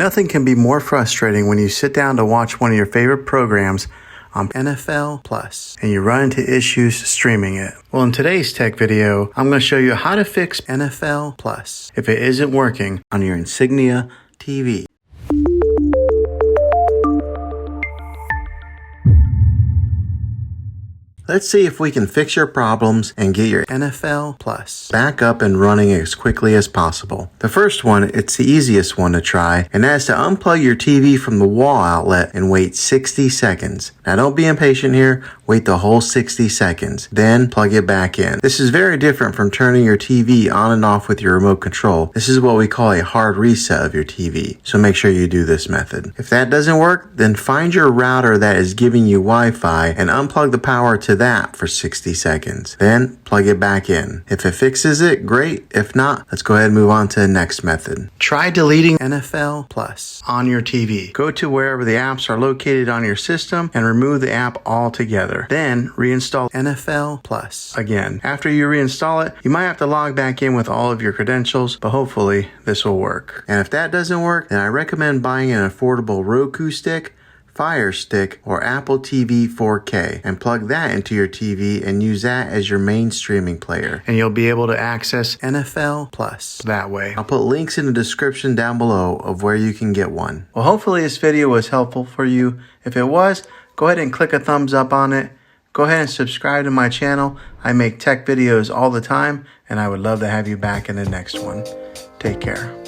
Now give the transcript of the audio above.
Nothing can be more frustrating when you sit down to watch one of your favorite programs on NFL Plus and you run into issues streaming it. Well, in today's tech video, I'm going to show you how to fix NFL Plus if it isn't working on your Insignia TV. Let's see if we can fix your problems and get your NFL Plus back up and running as quickly as possible. The first one, it's the easiest one to try, and that is to unplug your TV from the wall outlet and wait 60 seconds. Now don't be impatient here, wait the whole 60 seconds, then plug it back in. This is very different from turning your TV on and off with your remote control. This is what we call a hard reset of your TV, so make sure you do this method. If that doesn't work, then find your router that is giving you Wi-Fi and unplug the power to that for 60 seconds. Then plug it back in. If it fixes it, great. If not, let's go ahead and move on to the next method. Try deleting NFL Plus on your TV. Go to wherever the apps are located on your system and remove the app altogether. Then reinstall NFL Plus again. After you reinstall it, you might have to log back in with all of your credentials, but hopefully this will work. And if that doesn't work, then I recommend buying an affordable Roku stick, Fire Stick, or Apple TV 4K and plug that into your TV and use that as your main streaming player. And you'll be able to access NFL Plus that way. I'll put links in the description down below of where you can get one. Well, hopefully this video was helpful for you. If it was, go ahead and click a thumbs up on it. Go ahead and subscribe to my channel. I make tech videos all the time, and I would love to have you back in the next one. Take care.